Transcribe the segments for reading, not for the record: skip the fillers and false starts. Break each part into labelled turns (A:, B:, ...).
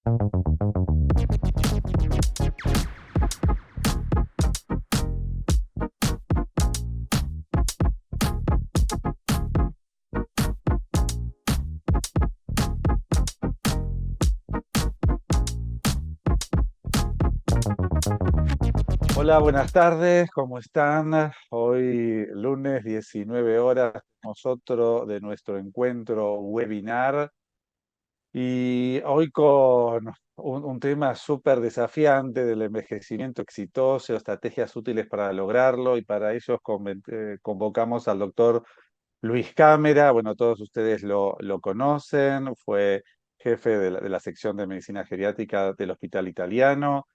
A: Hola, buenas tardes, ¿cómo están? Hoy lunes 19 horas, nosotros de nuestro encuentro webinar y hoy con un tema súper desafiante del envejecimiento exitoso, estrategias útiles para lograrlo y para ello convocamos al doctor Luis Cámara. Bueno, todos ustedes lo conocen, fue jefe de la sección de medicina geriátrica del Hospital Italiano,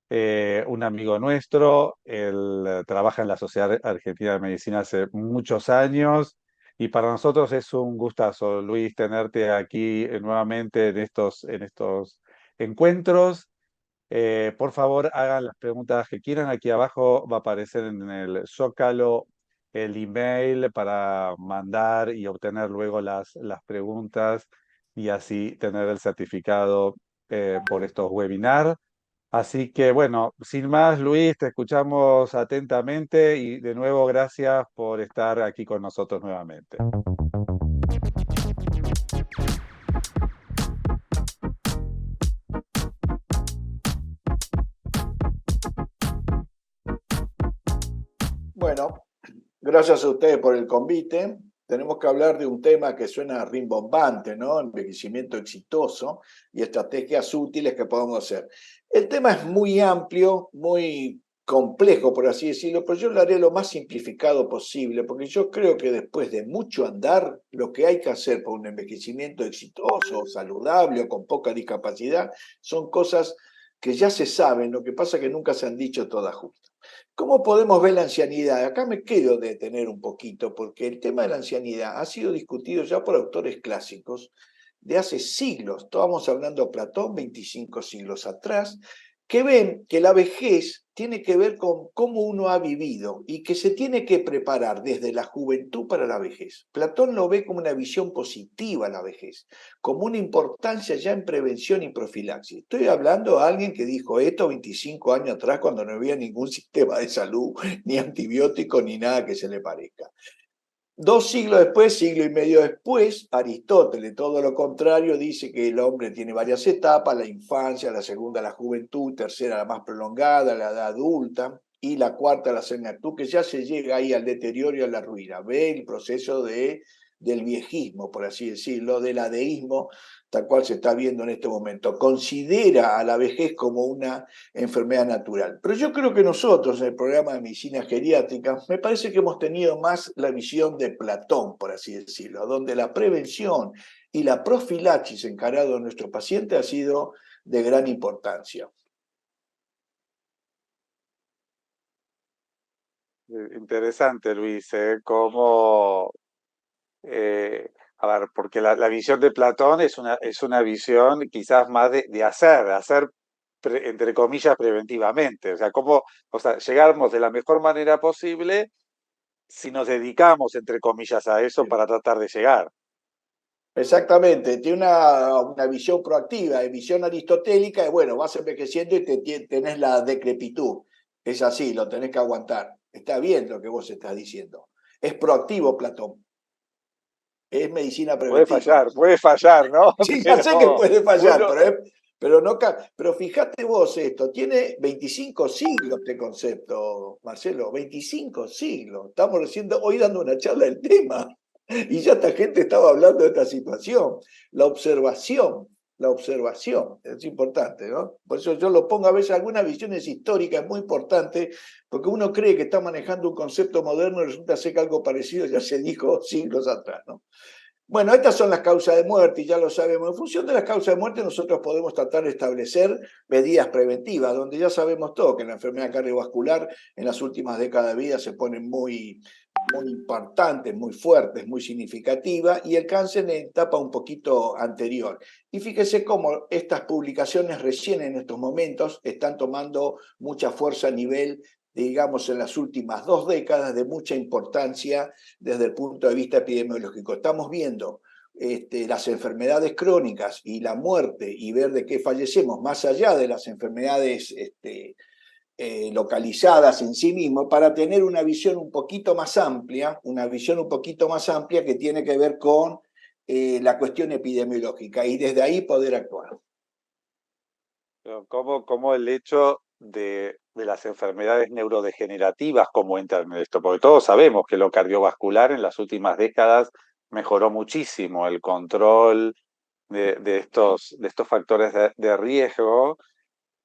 A: un amigo nuestro. Él trabaja en la Sociedad Argentina de Medicina hace muchos años y para nosotros es un gustazo, Luis, tenerte aquí nuevamente en estos encuentros. Por favor, hagan las preguntas que quieran. Aquí abajo va a aparecer en el Zócalo el email para mandar y obtener luego las preguntas y así tener el certificado por estos webinars. Así que bueno, sin más, Luis, te escuchamos atentamente y de nuevo gracias por estar aquí con nosotros nuevamente.
B: Bueno, gracias a ustedes por el convite. Tenemos que hablar de un tema que suena rimbombante, ¿no? Envejecimiento exitoso y estrategias útiles que podemos hacer. El tema es muy amplio, muy complejo, por así decirlo, pero yo lo haré lo más simplificado posible, porque yo creo que después de mucho andar, lo que hay que hacer por un envejecimiento exitoso, saludable o con poca discapacidad, son cosas que ya se saben, lo que pasa es que nunca se han dicho todas justas. ¿Cómo podemos ver la ancianidad? Acá me quiero detener un poquito, porque el tema de la ancianidad ha sido discutido ya por autores clásicos de hace siglos. Estábamos hablando de Platón, 25 siglos atrás, que ven que la vejez tiene que ver con cómo uno ha vivido y que se tiene que preparar desde la juventud para la vejez. Platón lo ve como una visión positiva la vejez, como una importancia ya en prevención y profilaxis. Estoy hablando de alguien que dijo esto 25 años atrás cuando no había ningún sistema de salud, ni antibiótico, ni nada que se le parezca. 2 siglos después, siglo y medio después, Aristóteles, todo lo contrario, dice que el hombre tiene varias etapas: la infancia, la segunda la juventud, tercera la más prolongada, la edad adulta, y la cuarta la senectud, que ya se llega ahí al deterioro y a la ruina. Ve el proceso del viejismo, por así decirlo, del adeísmo, tal cual se está viendo en este momento. Considera a la vejez como una enfermedad natural. Pero yo creo que nosotros, en el programa de medicina geriátrica, me parece que hemos tenido más la visión de Platón, por así decirlo, donde la prevención y la profilaxis encarado a nuestro paciente ha sido de gran importancia.
A: Interesante, Luis, cómo, a ver, porque la visión de Platón es una visión quizás más de hacer entre comillas, preventivamente. O sea, cómo, o sea, llegamos de la mejor manera posible si nos dedicamos, entre comillas, a eso para tratar de llegar.
B: Exactamente, tiene una visión proactiva, visión aristotélica, y bueno, vas envejeciendo y tenés la decrepitud. Es así, lo tenés que aguantar. Está bien lo que vos estás diciendo. Es proactivo Platón, es medicina preventiva.
A: Puede fallar, ¿no?
B: Sí, ya sé que
A: Pero
B: puede fallar,
A: uno,
B: pero fíjate vos esto, tiene 25 siglos este concepto, Marcelo, 25 siglos. Estamos recién hoy dando una charla del tema y ya esta gente estaba hablando de esta situación. La observación, la observación es importante, ¿no? Por eso yo lo pongo a veces, algunas visiones históricas, es muy importante, porque uno cree que está manejando un concepto moderno y resulta ser que algo parecido ya se dijo siglos atrás, ¿no? Bueno, estas son las causas de muerte y ya lo sabemos. En función de las causas de muerte nosotros podemos tratar de establecer medidas preventivas, donde ya sabemos todo, que la enfermedad cardiovascular en las últimas décadas de vida se pone muy importante, muy fuerte, muy significativa, y el cáncer en etapa un poquito anterior. Y fíjese cómo estas publicaciones recién en estos momentos están tomando mucha fuerza a nivel, digamos, en las últimas 2 décadas, de mucha importancia desde el punto de vista epidemiológico. Estamos viendo las enfermedades crónicas y la muerte y ver de qué fallecemos, más allá de las enfermedades localizadas en sí mismo, para tener una visión un poquito más amplia, que tiene que ver con la cuestión epidemiológica y desde ahí poder actuar.
A: Pero ¿cómo el hecho de las enfermedades neurodegenerativas, cómo entran en esto? Porque todos sabemos que lo cardiovascular en las últimas décadas mejoró muchísimo el control de estos factores de riesgo,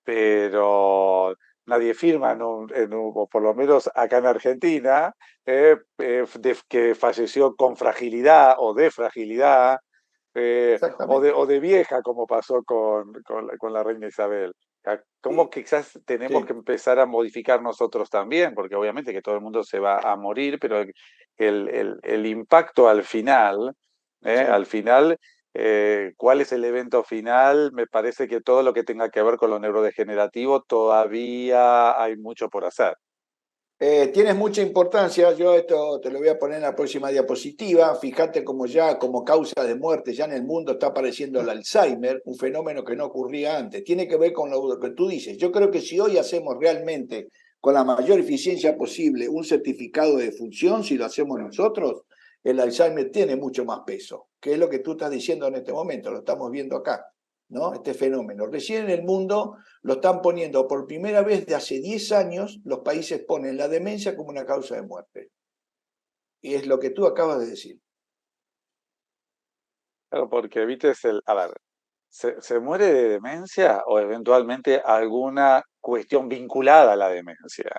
A: pero nadie firma, o por lo menos acá en Argentina, que falleció con fragilidad o de fragilidad,
B: Exactamente.
A: o de vieja, como pasó con la reina Isabel. ¿Cómo quizás tenemos que
B: Sí,
A: empezar a modificar nosotros también? Porque obviamente que todo el mundo se va a morir, pero el impacto
B: sí.
A: al final, ¿cuál es el evento final? Me parece que todo lo que tenga que ver con lo neurodegenerativo todavía hay mucho por hacer.
B: Tienes mucha importancia, yo esto te lo voy a poner en la próxima diapositiva. Fíjate cómo ya como causa de muerte ya en el mundo está apareciendo el Alzheimer, un fenómeno que no ocurría antes. Tiene que ver con lo que tú dices. Yo creo que si hoy hacemos realmente con la mayor eficiencia posible un certificado de función, si lo hacemos nosotros, el Alzheimer tiene mucho más peso, que es lo que tú estás diciendo en este momento, lo estamos viendo acá, ¿no? Este fenómeno. Recién en el mundo lo están poniendo por primera vez de hace 10 años, los países ponen la demencia como una causa de muerte. Y es lo que tú acabas de decir.
A: Claro, porque viste, a ver, ¿se muere de demencia o eventualmente alguna cuestión vinculada a la demencia?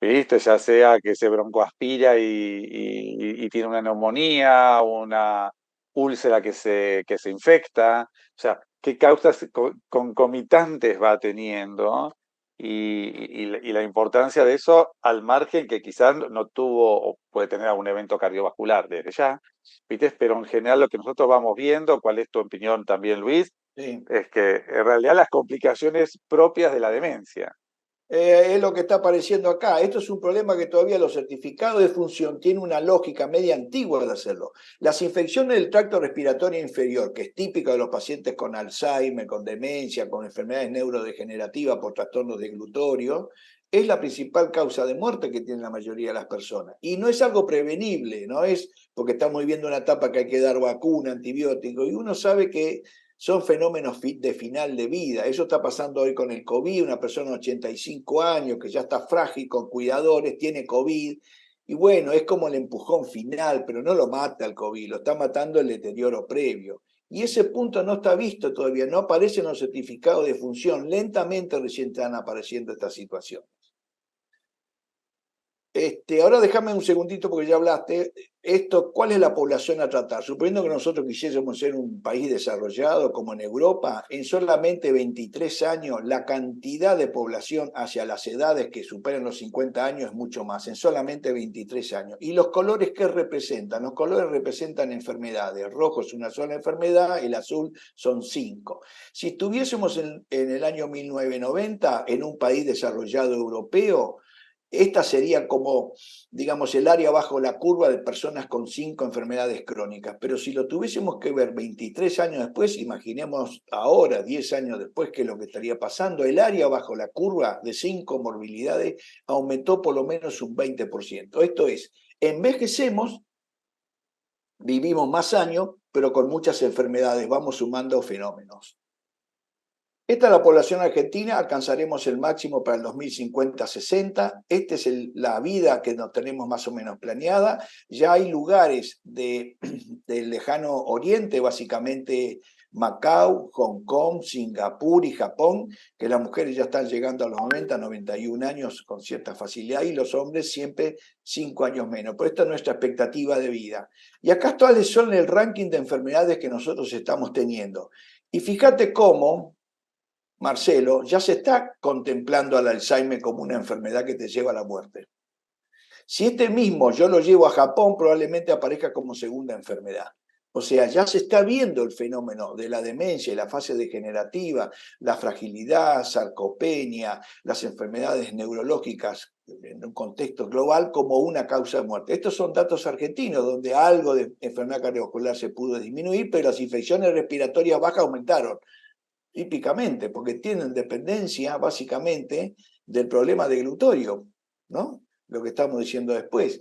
A: ¿Viste? Ya sea que se broncoaspira y tiene una neumonía, una úlcera que se infecta. O sea, ¿qué causas concomitantes va teniendo? Y la importancia de eso, al margen que quizás no tuvo, o puede tener algún evento cardiovascular desde ya, ¿viste? Pero en general lo que nosotros vamos viendo, ¿cuál es tu opinión también, Luis?
B: Sí.
A: Es que en realidad las complicaciones propias de la demencia.
B: Es lo que está apareciendo acá. Esto es un problema que todavía los certificados de función tienen una lógica media antigua de hacerlo. Las infecciones del tracto respiratorio inferior, que es típico de los pacientes con Alzheimer, con demencia, con enfermedades neurodegenerativas por trastornos de glutorio, es la principal causa de muerte que tiene la mayoría de las personas. Y no es algo prevenible, no es porque estamos viviendo una etapa que hay que dar vacuna, antibiótico, y uno sabe que son fenómenos de final de vida. Eso está pasando hoy con el COVID, una persona de 85 años que ya está frágil con cuidadores, tiene COVID, y bueno, es como el empujón final, pero no lo mata el COVID, lo está matando el deterioro previo. Y ese punto no está visto todavía, no aparecen los certificados de función, lentamente recién están apareciendo estas situaciones. Ahora déjame un segundito porque ya hablaste. ¿Cuál es la población a tratar? Suponiendo que nosotros quisiésemos ser un país desarrollado como en Europa, en solamente 23 años la cantidad de población hacia las edades que superan los 50 años es mucho más, en solamente 23 años. ¿Y los colores qué representan? Los colores representan enfermedades. Rojo es una sola enfermedad, el azul son 5. Si estuviésemos en el año 1990 en un país desarrollado europeo, esta sería como, digamos, el área bajo la curva de personas con 5 enfermedades crónicas. Pero si lo tuviésemos que ver 23 años después, imaginemos ahora, 10 años después, qué es lo que estaría pasando. El área bajo la curva de 5 morbilidades aumentó por lo menos un 20%. Esto es, envejecemos, vivimos más años, pero con muchas enfermedades, vamos sumando fenómenos. Esta es la población argentina, alcanzaremos el máximo para el 2050-60. Esta es la vida que nos tenemos más o menos planeada. Ya hay lugares del lejano oriente, básicamente Macao, Hong Kong, Singapur y Japón, que las mujeres ya están llegando a los 90, 91 años con cierta facilidad y los hombres siempre 5 años menos. Pero esta es nuestra expectativa de vida. Y acá cuáles son el ranking de enfermedades que nosotros estamos teniendo. Y fíjate cómo Marcelo, ya se está contemplando al Alzheimer como una enfermedad que te lleva a la muerte. Si este mismo yo lo llevo a Japón, probablemente aparezca como segunda enfermedad. O sea, ya se está viendo el fenómeno de la demencia y la fase degenerativa, la fragilidad, sarcopenia, las enfermedades neurológicas en un contexto global como una causa de muerte. Estos son datos argentinos, donde algo de enfermedad cardiovascular se pudo disminuir, pero las infecciones respiratorias bajas aumentaron, típicamente, porque tienen dependencia básicamente del problema de glutorio, ¿no? Lo que estamos diciendo después.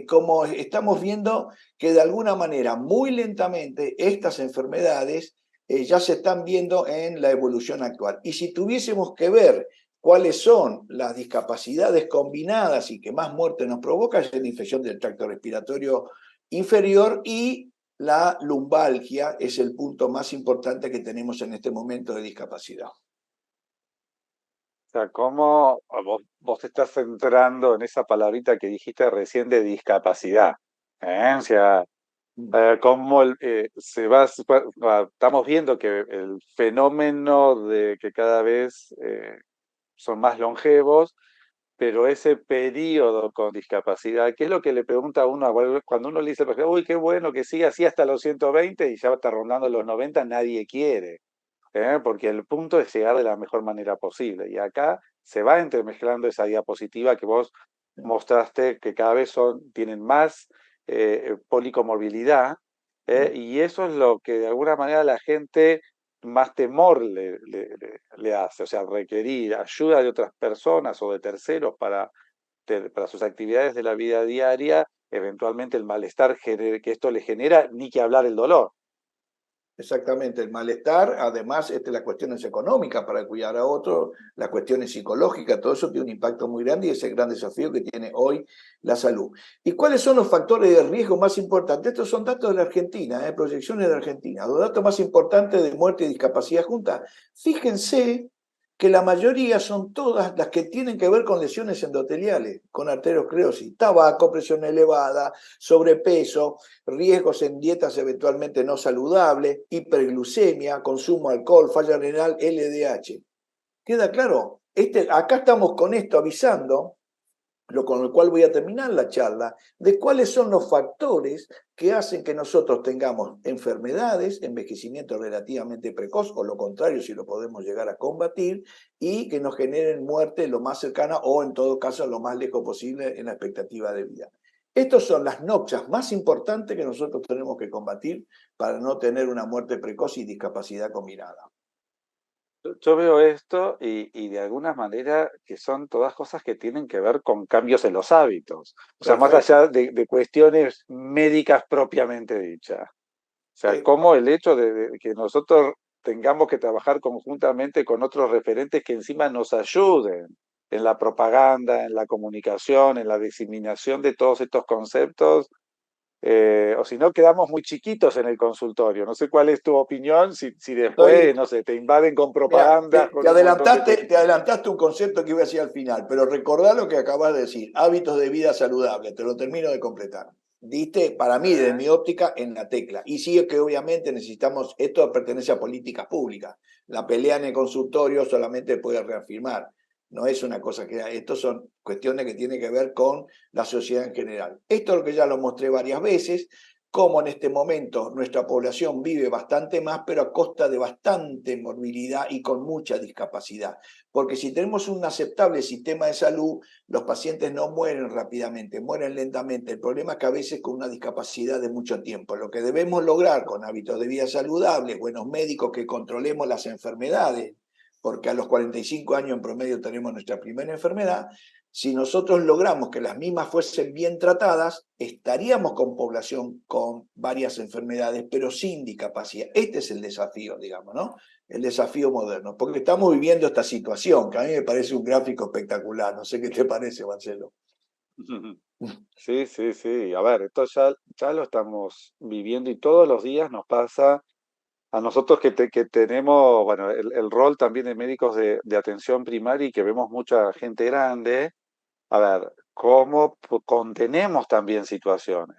B: Como estamos viendo que de alguna manera, muy lentamente, estas enfermedades ya se están viendo en la evolución actual. Y si tuviésemos que ver cuáles son las discapacidades combinadas y que más muerte nos provoca, es la infección del tracto respiratorio inferior, y la lumbalgia es el punto más importante que tenemos en este momento de discapacidad.
A: O sea, ¿cómo vos te estás centrando en esa palabrita que dijiste recién de discapacidad? O sea, cómo estamos viendo que el fenómeno de que cada vez son más longevos, pero ese periodo con discapacidad, ¿qué es lo que le pregunta a uno cuando uno le dice, por ejemplo, uy, qué bueno que siga así hasta los 120 y ya está rondando los 90? Nadie quiere, porque el punto es llegar de la mejor manera posible. Y acá se va entremezclando esa diapositiva que vos mostraste, que cada vez tienen más policomorbilidad, y eso es lo que de alguna manera la gente más temor le hace, o sea, requerir ayuda de otras personas o de terceros para sus actividades de la vida diaria, eventualmente el malestar que esto le genera, ni que hablar el dolor.
B: Exactamente, el malestar, además, las cuestiones económicas para cuidar a otro, las cuestiones psicológicas, todo eso tiene un impacto muy grande y es el gran desafío que tiene hoy la salud. ¿Y cuáles son los factores de riesgo más importantes? Estos son datos de la Argentina, proyecciones de Argentina. Los datos más importantes de muerte y discapacidad juntas. Fíjense que la mayoría son todas las que tienen que ver con lesiones endoteliales, con arteriosclerosis, tabaco, presión elevada, sobrepeso, riesgos en dietas eventualmente no saludables, hiperglucemia, consumo de alcohol, falla renal, LDH. ¿Queda claro? Acá estamos con esto avisando, con lo cual voy a terminar la charla, de cuáles son los factores que hacen que nosotros tengamos enfermedades, envejecimiento relativamente precoz, o lo contrario, si lo podemos llegar a combatir, y que nos generen muerte lo más cercana o en todo caso lo más lejos posible en la expectativa de vida. Estas son las noxas más importantes que nosotros tenemos que combatir para no tener una muerte precoz y discapacidad combinada.
A: Yo veo esto y de alguna manera que son todas cosas que tienen que ver con cambios en los hábitos, o sea, más
B: Perfecto.
A: allá de cuestiones médicas propiamente dichas. O sea,
B: Eh,
A: como el hecho de que nosotros tengamos que trabajar conjuntamente con otros referentes que encima nos ayuden en la propaganda, en la comunicación, en la diseminación de todos estos conceptos, o si no, quedamos muy chiquitos en el consultorio. No sé cuál es tu opinión, si
B: estoy
A: después, no sé, te invaden con
B: Mira,
A: propagandas, con un montón de cosas.
B: te adelantaste un concepto que iba a decir al final, pero recordá lo que acabas de decir, hábitos de vida saludable, te lo termino de completar. Diste, para mí, desde mi óptica, en la tecla. Y sí es que obviamente necesitamos, esto pertenece a políticas públicas. La pelea en el consultorio solamente puede reafirmar. No es una cosa que, esto son cuestiones que tienen que ver con la sociedad en general. Esto es lo que ya lo mostré varias veces, cómo en este momento nuestra población vive bastante más, pero a costa de bastante morbilidad y con mucha discapacidad. Porque si tenemos un aceptable sistema de salud, los pacientes no mueren rápidamente, mueren lentamente. El problema es que a veces con una discapacidad de mucho tiempo. Lo que debemos lograr con hábitos de vida saludables, buenos médicos que controlemos las enfermedades, porque a los 45 años en promedio tenemos nuestra primera enfermedad. Si nosotros logramos que las mismas fuesen bien tratadas, estaríamos con población con varias enfermedades, pero sin discapacidad. Este es el desafío, digamos, ¿no? El desafío moderno, porque estamos viviendo esta situación, que a mí me parece un gráfico espectacular. No sé qué te parece, Marcelo.
A: Sí, sí, sí. A ver, esto ya lo estamos viviendo y todos los días nos pasa a nosotros que tenemos, bueno, el rol también de médicos de atención primaria y que vemos mucha gente grande. A ver, ¿cómo contenemos también situaciones?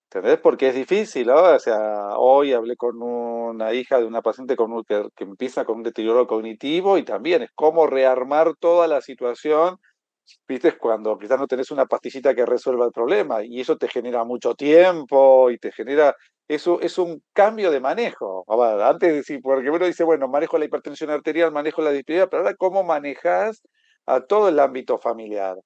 A: ¿Entendés? Porque es difícil, ¿no? O sea, hoy hablé con una hija de una paciente que empieza con un deterioro cognitivo y también es cómo rearmar toda la situación viste, es cuando quizás no tenés una pastillita que resuelva el problema y eso te genera mucho tiempo y te genera, eso es un cambio de manejo. A ver, antes de decir, porque uno dice, bueno, manejo la hipertensión arterial, manejo la diabetes, pero ahora cómo manejas a todo el ámbito familiar.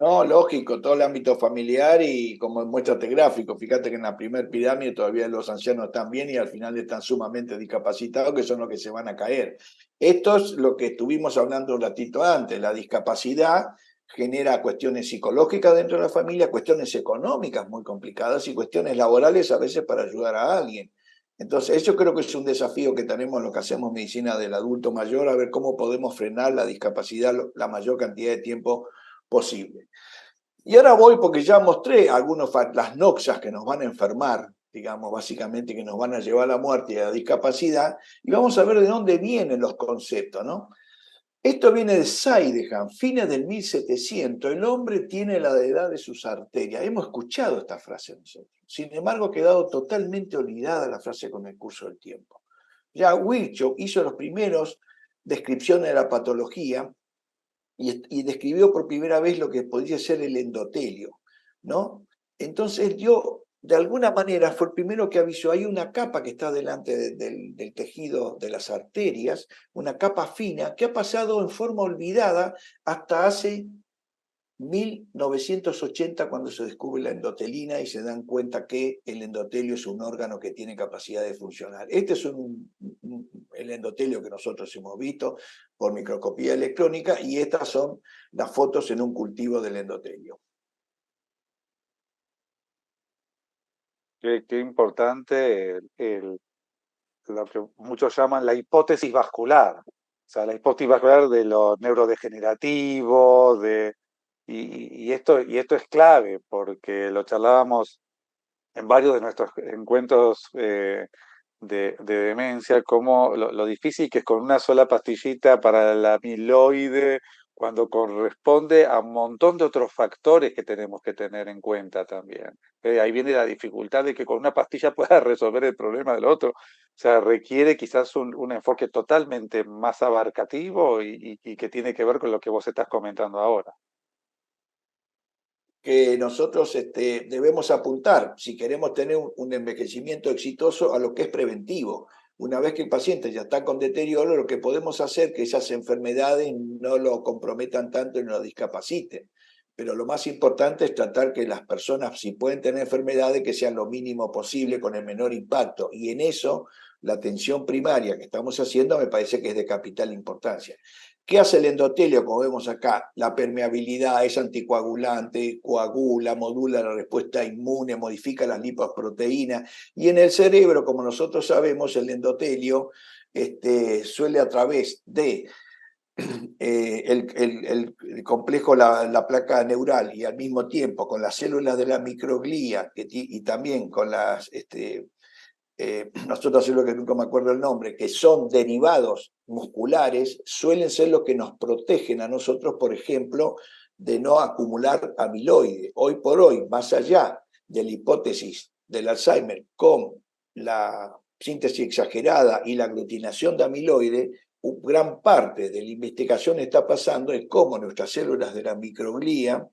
B: No, lógico, todo el ámbito familiar y como muestra este gráfico, fíjate que en la primer pirámide todavía los ancianos están bien y al final están sumamente discapacitados, que son los que se van a caer. Esto es lo que estuvimos hablando un ratito antes, la discapacidad genera cuestiones psicológicas dentro de la familia, cuestiones económicas muy complicadas y cuestiones laborales a veces para ayudar a alguien. Entonces, eso creo que es un desafío que tenemos los que hacemos medicina del adulto mayor, a ver cómo podemos frenar la discapacidad la mayor cantidad de tiempo posible. Y ahora voy porque ya mostré algunos las noxas que nos van a enfermar, digamos, básicamente que nos van a llevar a la muerte y a la discapacidad, y vamos a ver de dónde vienen los conceptos, ¿no? Esto viene de Sydenham, fines del 1700, el hombre tiene la edad de sus arterias. Hemos escuchado esta frase nosotros. Sin embargo, ha quedado totalmente olvidada la frase con el curso del tiempo. Ya Virchow hizo los primeros descripciones de la patología y describió por primera vez lo que podría ser el endotelio, ¿no? Entonces yo, de alguna manera, fue el primero que avisó, hay una capa que está delante del tejido de las arterias, una capa fina, que ha pasado en forma olvidada hasta hace 1980 cuando se descubre la endotelina y se dan cuenta que el endotelio es un órgano que tiene capacidad de funcionar. Este es el endotelio que nosotros hemos visto por microscopía electrónica y estas son las fotos en un cultivo del endotelio.
A: Qué importante lo que muchos llaman la hipótesis vascular. O sea, la hipótesis vascular de lo neurodegenerativo, y esto es clave, porque lo charlábamos en varios de nuestros encuentros de demencia, como lo difícil que es con una sola pastillita para la amiloide, cuando corresponde a un montón de otros factores que tenemos que tener en cuenta también. Ahí viene la dificultad de que con una pastilla pueda resolver el problema del otro. O sea, requiere quizás un enfoque totalmente más abarcativo y que tiene que ver con lo que vos estás comentando ahora.
B: Que nosotros debemos apuntar, si queremos tener un envejecimiento exitoso, a lo que es preventivo. Una vez que el paciente ya está con deterioro, lo que podemos hacer es que esas enfermedades no lo comprometan tanto y no lo discapaciten. Pero lo más importante es tratar que las personas, si pueden tener enfermedades, que sean lo mínimo posible, con el menor impacto. Y en eso, la atención primaria que estamos haciendo me parece que es de capital importancia. ¿Qué hace el endotelio? Como vemos acá, la permeabilidad es anticoagulante, coagula, modula la respuesta inmune, modifica las liposproteínas. Y en el cerebro, como nosotros sabemos, el endotelio suele a través de el complejo, la placa neural y al mismo tiempo con las células de la microglía y también con las nosotros hacemos lo que nunca me acuerdo el nombre, que son derivados musculares, suelen ser los que nos protegen a nosotros, por ejemplo, de no acumular amiloide. Hoy por hoy, más allá de la hipótesis del Alzheimer con la síntesis exagerada y la aglutinación de amiloide, gran parte de la investigación está pasando en cómo nuestras células de la microglía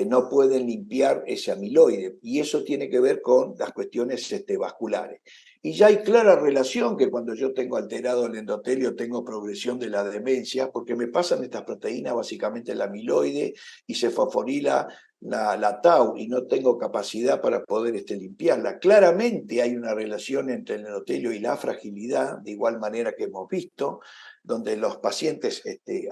B: no pueden limpiar ese amiloide. Y eso tiene que ver con las cuestiones vasculares. Y ya hay clara relación que cuando yo tengo alterado el endotelio tengo progresión de la demencia, porque me pasan estas proteínas, básicamente el amiloide, y se fosforila la tau, y no tengo capacidad para poder limpiarla. Claramente hay una relación entre el endotelio y la fragilidad, de igual manera que hemos visto, donde los pacientes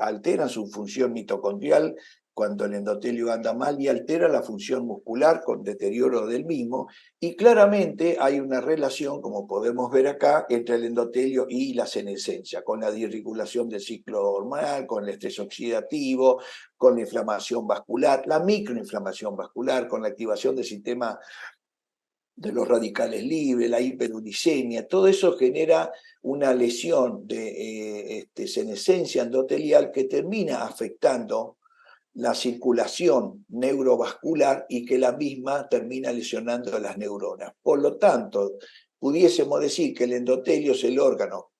B: alteran su función mitocondrial cuando el endotelio anda mal y altera la función muscular con deterioro del mismo, y claramente hay una relación, como podemos ver acá, entre el endotelio y la senescencia, con la disregulación del ciclo hormonal, con el estrés oxidativo, con la inflamación vascular, la microinflamación vascular, con la activación del sistema de los radicales libres, la hiperuricemia, todo eso genera una lesión de senescencia endotelial que termina afectando la circulación neurovascular y que la misma termina lesionando a las neuronas. Por lo tanto, pudiésemos decir que el endotelio es el órgano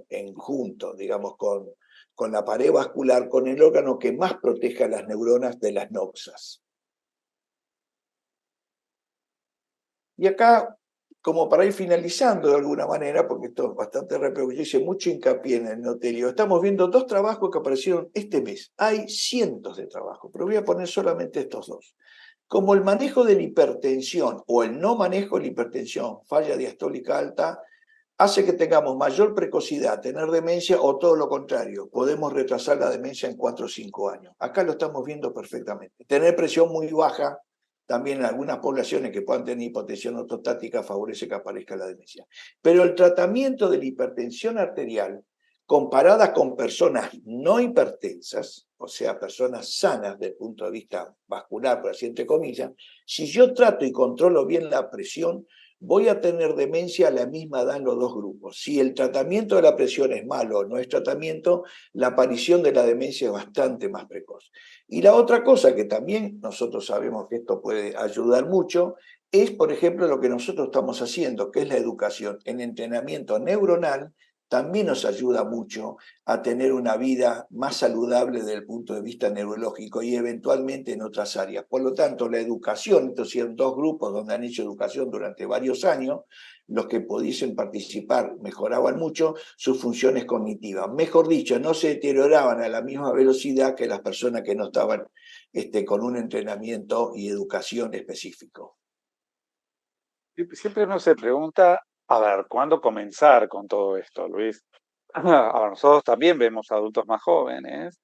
B: en junto, digamos, con con la pared vascular, con el órgano que más protege a las neuronas de las noxas. Y acá, como para ir finalizando de alguna manera, porque esto es bastante rápido, yo hice mucho hincapié en el notelio, estamos viendo 2 trabajos que aparecieron este mes. Hay cientos de trabajos, pero voy a poner solamente estos 2. Como el manejo de la hipertensión o el no manejo de la hipertensión, falla diastólica alta, hace que tengamos mayor precocidad, tener demencia o todo lo contrario, podemos retrasar la demencia en 4 o 5 años. Acá lo estamos viendo perfectamente. Tener presión muy baja, también en algunas poblaciones que puedan tener hipotensión ortostática, favorece que aparezca la demencia. Pero el tratamiento de la hipertensión arterial, comparada con personas no hipertensas, o sea, personas sanas desde el punto de vista vascular, por así entre comillas, si yo trato y controlo bien la presión, voy a tener demencia a la misma edad en los 2 grupos. Si el tratamiento de la presión es malo o no es tratamiento, la aparición de la demencia es bastante más precoz. Y la otra cosa que también nosotros sabemos que esto puede ayudar mucho, es, por ejemplo, lo que nosotros estamos haciendo, que es la educación en entrenamiento neuronal, también nos ayuda mucho a tener una vida más saludable desde el punto de vista neurológico y eventualmente en otras áreas. Por lo tanto, la educación, estos son 2 grupos donde han hecho educación durante varios años, los que pudiesen participar mejoraban mucho sus funciones cognitivas. Mejor dicho, no se deterioraban a la misma velocidad que las personas que no estaban con un entrenamiento y educación específico.
A: Siempre uno se pregunta, a ver, ¿cuándo comenzar con todo esto, Luis? Ahora, nosotros también vemos adultos más jóvenes,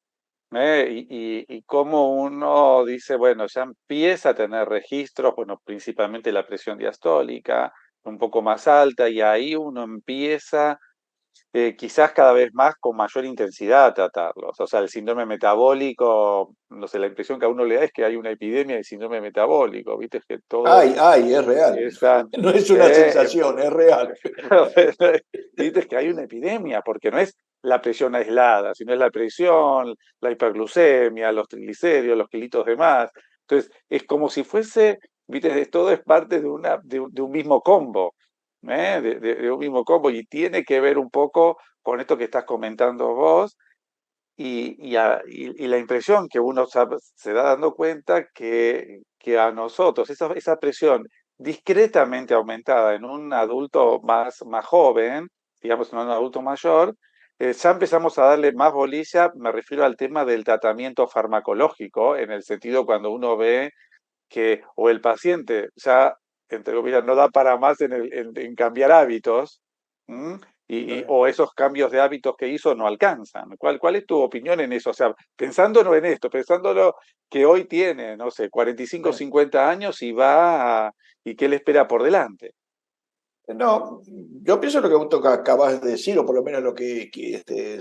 A: y cómo uno dice, bueno, ya empieza a tener registros, bueno, principalmente la presión diastólica, un poco más alta, y ahí uno empieza quizás cada vez más con mayor intensidad a tratarlos. O sea, el síndrome metabólico, no sé, la impresión que a uno le da es que hay una epidemia de síndrome metabólico, ¿viste? Es que todos
B: Es real.
A: empiezan,
B: No es una sensación, es real.
A: ¿viste? Es que hay una epidemia, porque no es la presión aislada, sino es la presión, la hiperglucemia, los triglicéridos, los kilitos de más. Entonces, es como si fuese, ¿viste? Todo es parte de un mismo combo. De un mismo combo, y tiene que ver un poco con esto que estás comentando vos, y la impresión que uno se da dando cuenta que a nosotros esa presión discretamente aumentada en un adulto más joven, digamos en un adulto mayor, ya empezamos a darle más bolilla. Me refiero al tema del tratamiento farmacológico, en el sentido cuando uno ve que o el paciente ya, entre comillas, no da para más en cambiar hábitos, ¿m? O esos cambios de hábitos que hizo no alcanzan. ¿Cuál es tu opinión en eso? O sea, pensándolo en esto, pensándolo que hoy tiene, no sé, 45, 50 años y y qué le espera por delante.
B: No, yo pienso lo que tú acabas de decir, o por lo menos lo que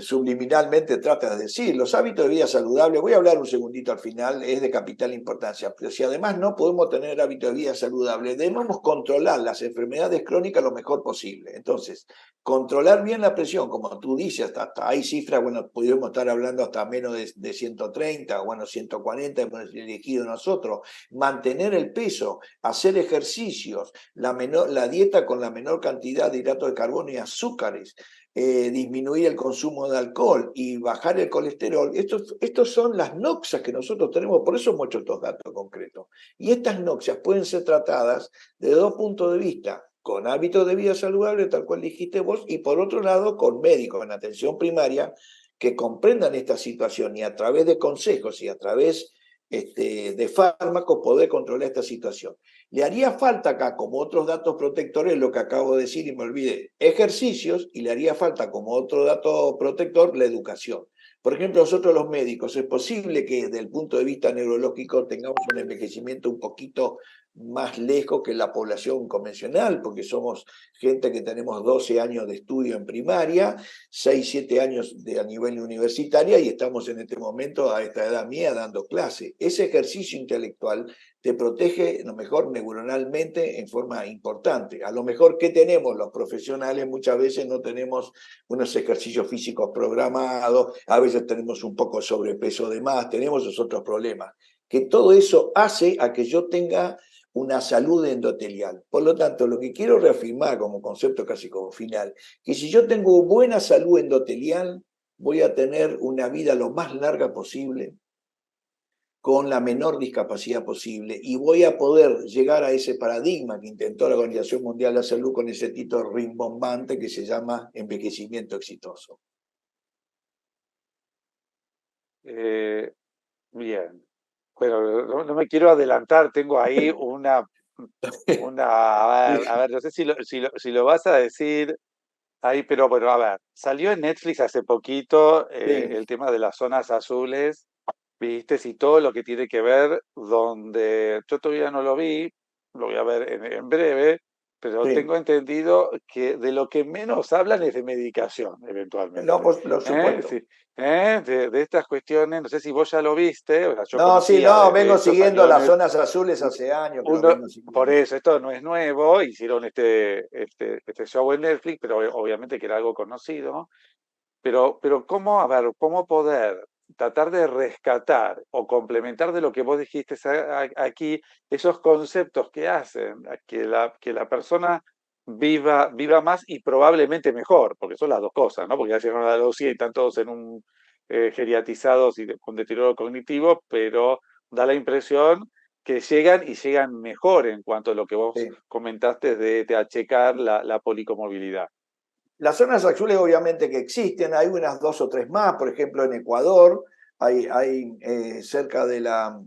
B: subliminalmente tratas de decir. Los hábitos de vida saludable, voy a hablar un segundito al final, es de capital importancia, pero si además no podemos tener hábitos de vida saludable, debemos controlar las enfermedades crónicas lo mejor posible. Entonces, controlar bien la presión, como tú dices, hasta hay cifras, bueno, podríamos estar hablando hasta menos de 130, bueno, 140 hemos elegido nosotros, mantener el peso, hacer ejercicios, la dieta con la menor cantidad de hidratos de carbono y azúcares, disminuir el consumo de alcohol y bajar el colesterol. Estos son las noxias que nosotros tenemos, por eso hemos hecho estos datos concretos. Y estas noxias pueden ser tratadas de 2 puntos de vista: con hábitos de vida saludable, tal cual dijiste vos, y por otro lado, con médicos en atención primaria que comprendan esta situación y a través de consejos y a través de fármacos poder controlar esta situación. Le haría falta acá, como otros datos protectores, lo que acabo de decir y me olvidé, ejercicios, y le haría falta como otro dato protector la educación. Por ejemplo, nosotros los médicos, es posible que desde el punto de vista neurológico tengamos un envejecimiento un poquito más lejos que la población convencional, porque somos gente que tenemos 12 años de estudio en primaria, 6, 7 años a nivel universitario, y estamos en este momento, a esta edad mía, dando clase. Ese ejercicio intelectual te protege, a lo mejor neuronalmente, en forma importante. A lo mejor, ¿qué tenemos los profesionales? Muchas veces no tenemos unos ejercicios físicos programados, a veces tenemos un poco de sobrepeso de más, tenemos esos otros problemas. Que todo eso hace a que yo tenga una salud endotelial. Por lo tanto, lo que quiero reafirmar como concepto casi como final, que si yo tengo buena salud endotelial, voy a tener una vida lo más larga posible, con la menor discapacidad posible, y voy a poder llegar a ese paradigma que intentó la Organización Mundial de la Salud con ese título rimbombante que se llama envejecimiento exitoso.
A: Eh, Bien. Bueno, no me quiero adelantar, tengo ahí a ver, no sé si lo vas a decir ahí, pero bueno, a ver, salió en Netflix hace poquito
B: Sí,
A: el tema de las zonas azules, viste, y todo lo que tiene que ver, donde yo todavía no lo vi, lo voy a ver en breve, pero
B: sí.
A: tengo entendido que de lo que menos hablan es de medicación,
B: No,
A: eventualmente.
B: pues, por
A: ¿Eh?
B: supuesto.
A: Sí, ¿eh? De estas cuestiones, no sé si vos ya lo viste, o sea, yo
B: No, sí,
A: conocía
B: no,
A: de
B: vengo
A: esto,
B: siguiendo
A: salió en
B: las zonas azules hace años que lo
A: uno,
B: vengo
A: por
B: siguiendo.
A: eso, esto no es nuevo, hicieron este show en Netflix, pero obviamente que era algo conocido. Pero ¿cómo, a ver, cómo poder tratar de rescatar o complementar de lo que vos dijiste aquí, esos conceptos que hacen a que la persona viva más y probablemente mejor, porque son las dos cosas, ¿no? Porque ya llegaron a la dos y están todos en un geriatizados y con deterioro cognitivo, pero da la impresión que llegan y llegan mejor en cuanto a lo que vos
B: Sí.
A: comentaste de achecar la policomorbilidad.
B: Las zonas azules obviamente que existen, hay unas dos o tres más, por ejemplo en Ecuador, hay cerca de la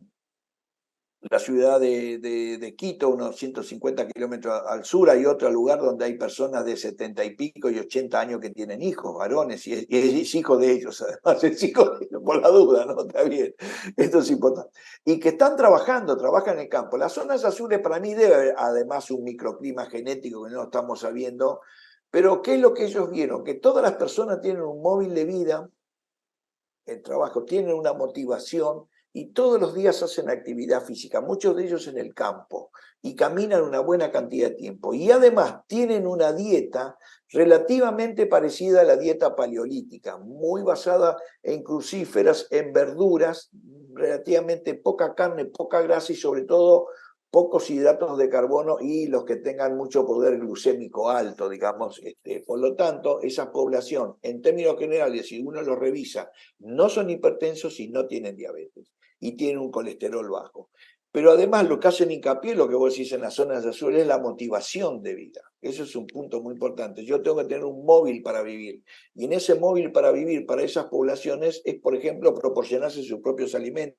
B: ciudad de Quito, unos 150 kilómetros al sur, hay otro lugar donde hay personas de 70 y pico y 80 años que tienen hijos, varones, y es hijo de ellos, además, es hijo de ellos, por la duda, ¿no? Está bien, esto es importante. Y que están trabajando, trabajan en el campo. Las zonas azules para mí debe haber además un microclima genético que no estamos sabiendo, pero ¿qué es lo que ellos vieron? Que todas las personas tienen un móvil de vida, el trabajo, tienen una motivación y todos los días hacen actividad física, muchos de ellos en el campo, y caminan una buena cantidad de tiempo. Y además tienen una dieta relativamente parecida a la dieta paleolítica, muy basada en crucíferas, en verduras, relativamente poca carne, poca grasa y sobre todo pocos hidratos de carbono y los que tengan mucho poder glucémico alto, digamos. Por lo tanto, esa población, en términos generales, si uno lo revisa, no son hipertensos y no tienen diabetes y tienen un colesterol bajo. Pero además lo que hacen hincapié, lo que vos decís en las zonas azules, es la motivación de vida. Eso es un punto muy importante. Yo tengo que tener un móvil para vivir. Y en ese móvil para vivir para esas poblaciones es, por ejemplo, proporcionarse sus propios alimentos,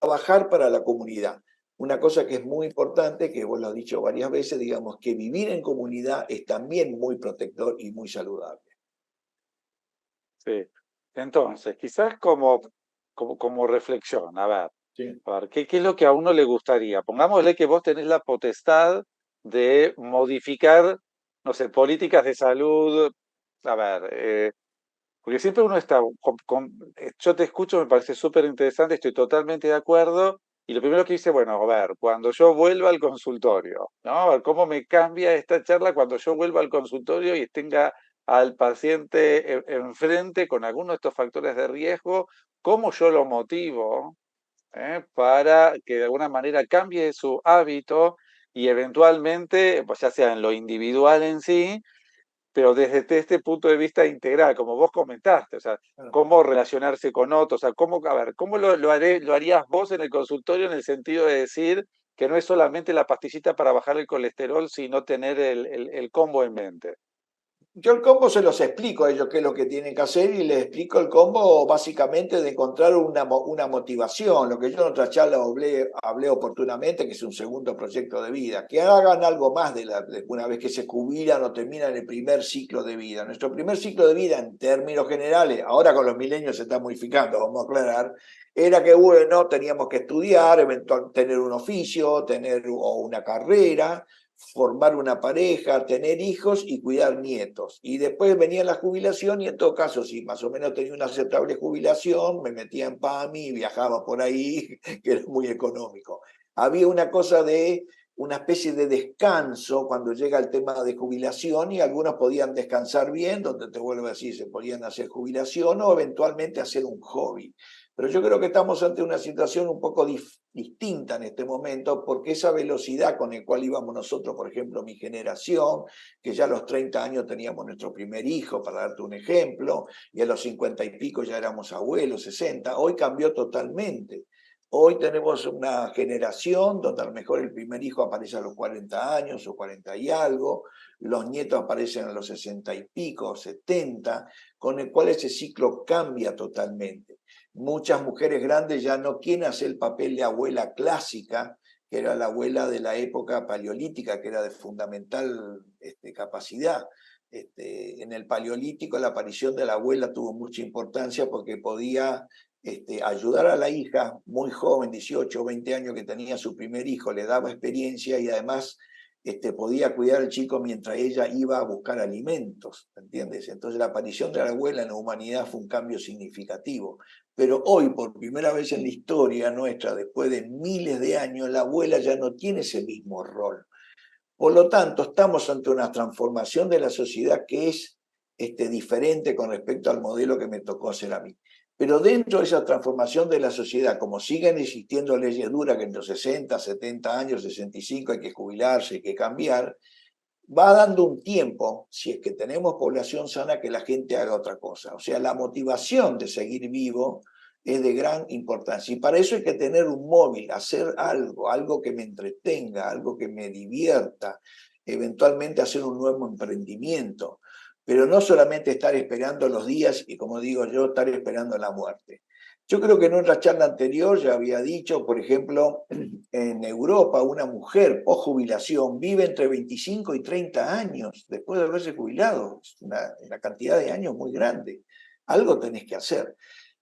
B: trabajar para la comunidad. Una cosa que es muy importante, que vos lo has dicho varias veces, digamos, que vivir en comunidad es también muy protector y muy saludable.
A: Sí. Entonces, quizás como reflexión,
B: Sí,
A: ¿qué es lo que a uno le gustaría? Pongámosle que vos tenés la potestad de modificar, no sé, políticas de salud. A ver, porque siempre uno está, yo te escucho, me parece súper interesante, estoy totalmente de acuerdo. Y lo primero que dice, bueno, a ver, cuando yo vuelva al consultorio, ¿no? A ver, ¿cómo me cambia esta charla cuando yo vuelva al consultorio y tenga al paciente enfrente con alguno de estos factores de riesgo? ¿Cómo yo lo motivo, para que de alguna manera cambie su hábito y eventualmente, pues ya sea en lo individual en sí, pero desde este punto de vista integral, como vos comentaste, o sea,
B: claro.
A: cómo relacionarse con otros, o sea, cómo, a ver, cómo lo harías vos en el consultorio en el sentido de decir que no es solamente la pastillita para bajar el colesterol, sino tener el combo en mente.
B: Yo el combo se los explico a ellos qué es lo que tienen que hacer y les explico el combo básicamente de encontrar una motivación, lo que yo en otra charla hablé oportunamente, que es un segundo proyecto de vida, que hagan algo más de una vez que se jubilan o terminan el primer ciclo de vida. Nuestro primer ciclo de vida en términos generales, ahora con los milenios se está modificando, vamos a aclarar, era que bueno, teníamos que estudiar, eventualmente tener un oficio, tener o una carrera, formar una pareja, tener hijos y cuidar nietos. Y después venía la jubilación y en todo caso, si más o menos tenía una aceptable jubilación, me metía en PAMI y viajaba por ahí, que era muy económico. Había una cosa de una especie de descanso cuando llega el tema de jubilación y algunos podían descansar bien, donde te vuelvo a decir, se podían hacer jubilación o eventualmente hacer un hobby. Pero yo creo que estamos ante una situación un poco distinta en este momento, porque esa velocidad con la cual íbamos nosotros, por ejemplo, mi generación, que ya a los 30 años teníamos nuestro primer hijo, para darte un ejemplo, y a los 50 y pico ya éramos abuelos, 60, hoy cambió totalmente. Hoy tenemos una generación donde a lo mejor el primer hijo aparece a los 40 años o 40 y algo, los nietos aparecen a los 60 y pico, 70, con el cual ese ciclo cambia totalmente. Muchas mujeres grandes ya no quieren hacer el papel de abuela clásica, que era la abuela de la época paleolítica, que era de fundamental capacidad. En el paleolítico la aparición de la abuela tuvo mucha importancia porque podía ayudar a la hija muy joven, 18 o 20 años, que tenía su primer hijo, le daba experiencia y además podía cuidar al chico mientras ella iba a buscar alimentos, ¿entiendes? Entonces la aparición de la abuela en la humanidad fue un cambio significativo. Pero hoy, por primera vez en la historia nuestra, después de miles de años, la abuela ya no tiene ese mismo rol. Por lo tanto, estamos ante una transformación de la sociedad que es diferente con respecto al modelo que me tocó hacer a mí. Pero dentro de esa transformación de la sociedad, como siguen existiendo leyes duras que en los 60, 70 años, 65 hay que jubilarse, hay que cambiar, va dando un tiempo, si es que tenemos población sana, que la gente haga otra cosa. O sea, la motivación de seguir vivo es de gran importancia. Y para eso hay que tener un móvil, hacer algo, algo que me entretenga, algo que me divierta, eventualmente hacer un nuevo emprendimiento. Pero no solamente estar esperando los días y, como digo yo, estar esperando la muerte. Yo creo que en otra charla anterior ya había dicho, por ejemplo, en Europa una mujer post jubilación vive entre 25 y 30 años después de haberse jubilado. Es una cantidad de años muy grande. Algo tenés que hacer.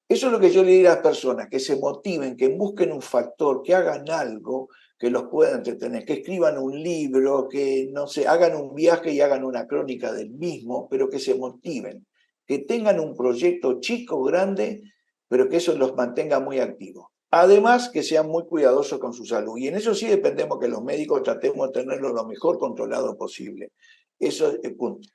B: Eso es lo que yo le diría a las personas, que se motiven, que busquen un factor, que hagan algo que los pueda entretener, que escriban un libro, que no sé, hagan un viaje y hagan una crónica del mismo, pero que se motiven, que tengan un proyecto chico, grande, pero que eso los mantenga muy activos. Además, que sean muy cuidadosos con su salud. Y en eso sí dependemos que los médicos tratemos de tenerlo lo mejor controlado posible. Eso es el punto.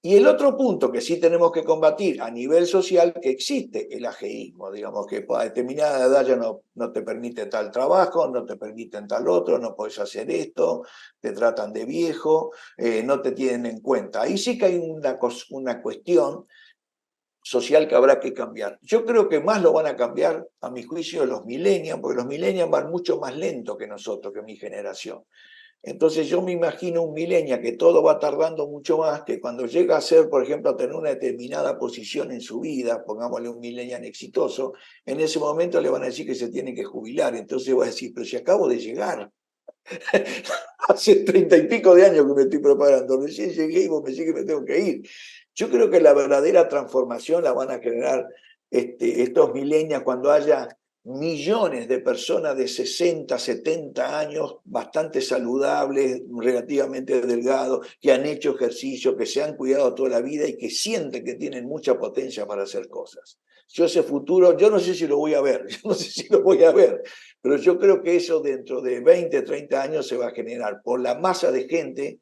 B: Y el otro punto que sí tenemos que combatir a nivel social, que existe el ajeísmo, digamos que a determinada edad ya no te permite tal trabajo, no te permiten tal otro, no puedes hacer esto, te tratan de viejo, no te tienen en cuenta. Ahí sí que hay una cuestión social que habrá que cambiar. Yo creo que más lo van a cambiar, a mi juicio, los millennials, porque los millennials van mucho más lento que nosotros, que mi generación. Entonces yo me imagino un millennial que todo va tardando mucho más, que cuando llega a ser, por ejemplo, a tener una determinada posición en su vida, pongámosle un millennial exitoso, en ese momento le van a decir que se tiene que jubilar. Entonces va a decir, pero si acabo de llegar, hace 30 y pico de años que me estoy preparando, recién llegué y vos me decís que me tengo que ir. Yo creo que la verdadera transformación la van a generar estos millennials cuando haya millones de personas de 60, 70 años, bastante saludables, relativamente delgados, que han hecho ejercicio, que se han cuidado toda la vida y que sienten que tienen mucha potencia para hacer cosas. Yo ese futuro, yo no sé si lo voy a ver, yo no sé si lo voy a ver, pero yo creo que eso dentro de 20, 30 años se va a generar por la masa de gente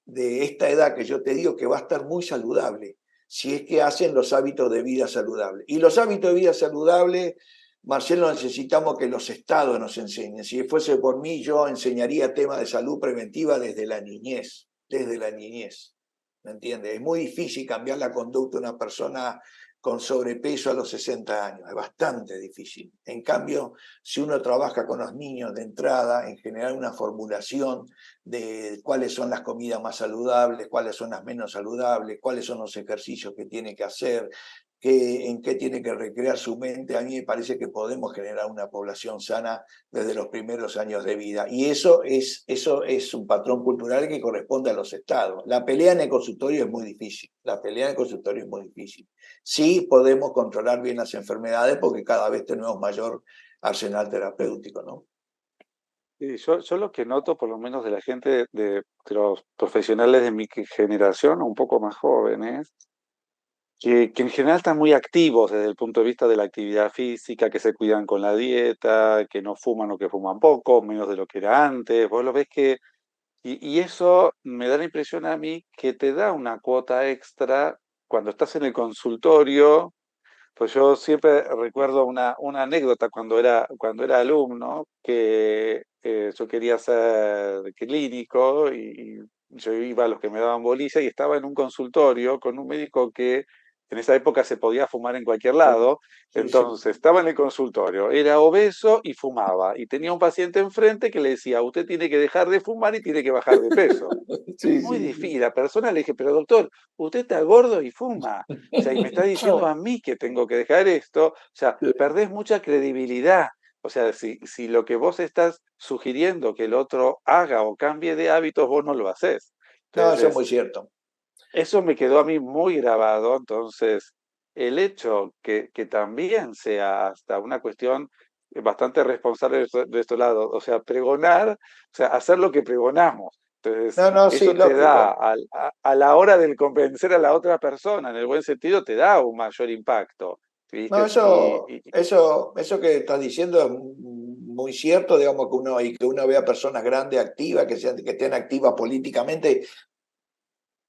B: de esta edad que yo te digo que va a estar muy saludable, si es que hacen los hábitos de vida saludable. Y los hábitos de vida saludable, Marcelo, necesitamos que los estados nos enseñen. Si fuese por mí, yo enseñaría temas de salud preventiva desde la niñez, desde la niñez. ¿Me entiendes? Es muy difícil cambiar la conducta de una persona con sobrepeso a los 60 años, es bastante difícil. En cambio, si uno trabaja con los niños de entrada, en generar una formulación de cuáles son las comidas más saludables, cuáles son las menos saludables, cuáles son los ejercicios que tiene que hacer, en qué tiene que recrear su mente, a mí me parece que podemos generar una población sana desde los primeros años de vida. Y eso es un patrón cultural que corresponde a los estados. La pelea en el consultorio es muy difícil, la pelea en el consultorio es muy difícil. Sí podemos controlar bien las enfermedades porque cada vez tenemos mayor arsenal terapéutico, ¿no?
A: Sí, yo lo que noto, por lo menos de la gente, de los profesionales de mi generación, un poco más jóvenes, que en general están muy activos desde el punto de vista de la actividad física, que se cuidan con la dieta, que no fuman o que fuman poco, menos de lo que era antes. Vos lo ves que, y eso me da la impresión a mí que te da una cuota extra cuando estás en el consultorio, Pues yo siempre recuerdo una anécdota cuando era alumno, que yo quería ser clínico y yo iba a los que me daban bolilla y estaba en un consultorio con un médico que en esa época se podía fumar en cualquier
B: Sí,
A: lado.
B: sí, sí.
A: Entonces estaba en el consultorio, era obeso y fumaba, y tenía un paciente enfrente que le decía: usted tiene que dejar de fumar y tiene que bajar de peso.
B: Sí,
A: Muy
B: sí,
A: difícil.
B: sí.
A: Y la persona le dije: pero doctor, usted está gordo y fuma. O sea, y me está diciendo
B: Chao.
A: a mí que tengo que dejar esto. O sea, perdés mucha credibilidad. O sea, si lo que vos estás sugiriendo que el otro haga o cambie de hábitos, vos no lo haces.
B: No, eso es
A: Entonces,
B: muy cierto.
A: eso me quedó a mí muy grabado. Entonces, el hecho que también sea hasta una cuestión bastante responsable de este lado, o sea, pregonar, o sea, hacer lo que pregonamos. Entonces,
B: No, no, sí,
A: eso te da,
B: lógico.
A: a la hora del convencer a la otra persona, en el buen sentido, te da un mayor impacto,
B: No,
A: ¿viste?
B: eso que estás diciendo es muy cierto, digamos, que uno vea personas grandes, activas, que estén activas políticamente.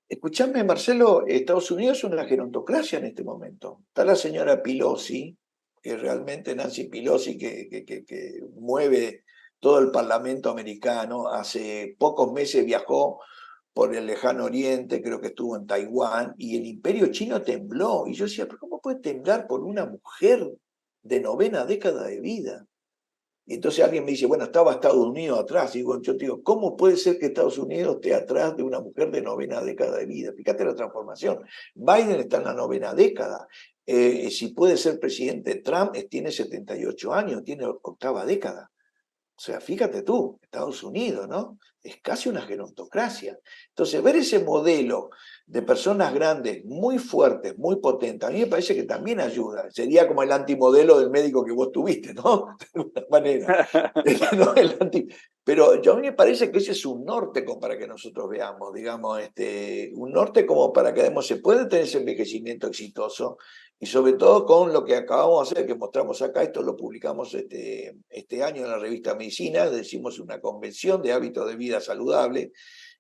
B: Escuchame, Marcelo, Estados Unidos es una gerontocracia en este momento. Está la señora Pelosi, que realmente Nancy Pelosi, que mueve todo el Parlamento americano. Hace pocos meses viajó por el lejano oriente, creo que estuvo en Taiwán, y el imperio chino tembló. Y yo decía, ¿pero cómo puede temblar por una mujer de novena década de vida? Y entonces alguien me dice, bueno, estaba Estados Unidos atrás. Y yo digo, ¿cómo puede ser que Estados Unidos esté atrás de una mujer de novena década de vida? Fíjate la transformación. Biden está en la novena década. Si puede ser presidente, Trump tiene 78 años, tiene octava década. O sea, fíjate tú, Estados Unidos, ¿no? Es casi una gerontocracia. Entonces, ver ese modelo de personas grandes, muy fuertes, muy potentes, a mí me parece que también ayuda. Sería como el antimodelo del médico que vos tuviste, ¿no? De alguna manera. ¿No? Pero a mí me parece que ese es un norte como para que nosotros veamos, digamos, un norte como para que veamos, se puede tener ese envejecimiento exitoso y sobre todo con lo que acabamos de hacer, que mostramos acá, esto lo publicamos este año en la revista Medicina, decimos una convención de hábitos de vida saludable.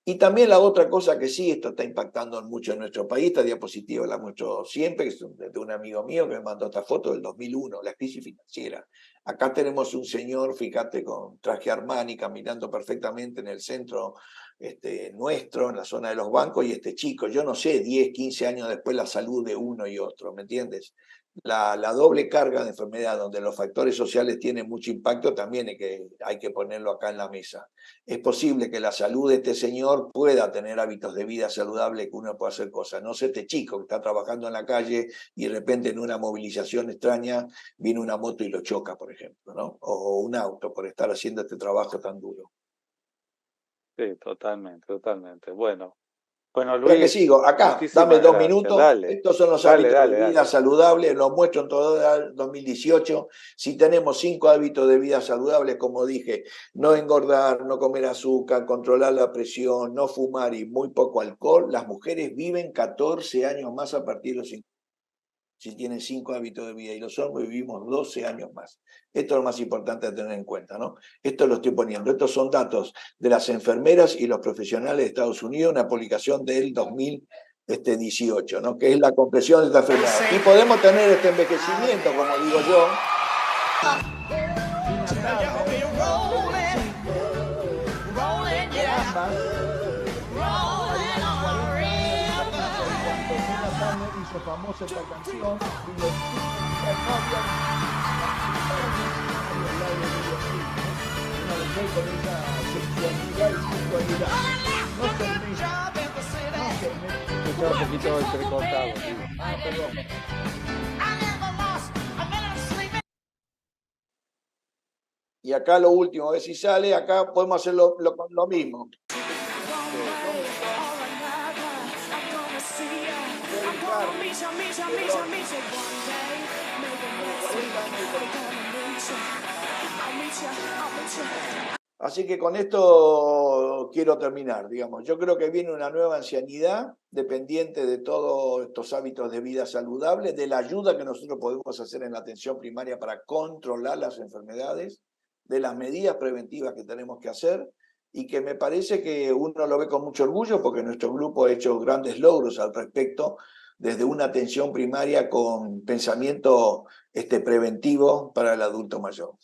B: Y también la otra cosa que sí, esto está impactando mucho en nuestro país, esta diapositiva la muestro siempre, que es de un amigo mío que me mandó esta foto del 2001, la crisis financiera. Acá tenemos un señor, fíjate, con traje Armani, caminando perfectamente en el centro nuestro, en la zona de los bancos, y este chico, yo no sé, 10, 15 años después la salud de uno y otro, ¿me entiendes? La doble carga de enfermedad, donde los factores sociales tienen mucho impacto, también hay que ponerlo acá en la mesa. Es posible que la salud de este señor pueda tener hábitos de vida saludable, que uno pueda hacer cosas. No sé, este chico que está trabajando en la calle y de repente en una movilización extraña viene una moto y lo choca, por ejemplo, ¿no? O un auto por estar haciendo este trabajo tan duro.
A: Sí, totalmente, totalmente. Bueno, bueno,
B: Espera que
A: Luis,
B: sigo, acá, dame
A: muchísimas
B: dos
A: gracias.
B: minutos.
A: Dale,
B: Estos son los
A: dale,
B: hábitos
A: dale,
B: de vida
A: dale.
B: saludables, los muestro en todo el 2018. Si tenemos 5 hábitos de vida saludables, como dije, no engordar, no comer azúcar, controlar la presión, no fumar y muy poco alcohol, las mujeres viven 14 años más a partir de los 50, si tienen 5 hábitos de vida, y los hombres vivimos 12 años más. Esto es lo más importante a tener en cuenta, ¿no? Esto lo estoy poniendo. Estos son datos de las enfermeras y los profesionales de Estados Unidos, una publicación del 2018, ¿no? Que es la compresión de esta enfermedad. Y podemos tener este envejecimiento, como digo yo, sin andar medio 25, ambas, cuando Tina Turner hizo famosa esta canción, y los no había una mujer con esa sexualidad y sensualidad. No se
A: Se escuchaba un poquito entrecortado, sí.
B: perdón. Y acá lo último, a ver si sale, acá podemos hacer lo mismo.
A: Sí.
B: Así que con esto quiero terminar, digamos. Yo creo que viene una nueva ancianidad dependiente de todos estos hábitos de vida saludable, de la ayuda que nosotros podemos hacer en la atención primaria para controlar las enfermedades, de las medidas preventivas que tenemos que hacer y que me parece que uno lo ve con mucho orgullo porque nuestro grupo ha hecho grandes logros al respecto, desde una atención primaria con pensamiento preventivo para el adulto mayor.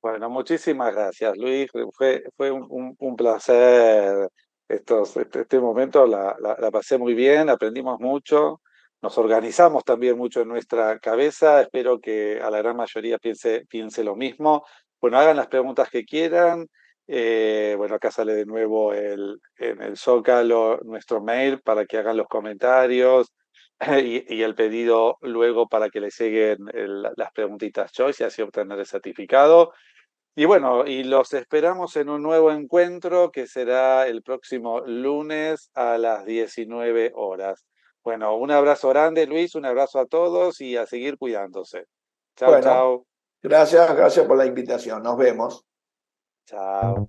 A: Bueno, muchísimas gracias, Luis. Fue un placer este momento, la pasé muy bien, aprendimos mucho, nos organizamos también mucho en nuestra cabeza. Espero que a la gran mayoría piense lo mismo. Bueno, hagan las preguntas que quieran. Bueno, acá sale de nuevo en el Zócalo nuestro mail para que hagan los comentarios y el pedido luego para que le lleguen las preguntitas Choice y así obtener el certificado. Y bueno, y los esperamos en un nuevo encuentro que será el próximo lunes a las 19 horas. Bueno, un abrazo grande, Luis, un abrazo a todos y a seguir cuidándose. Chau,
B: Bueno,
A: chau.
B: gracias por la invitación. Nos vemos.
A: Chao.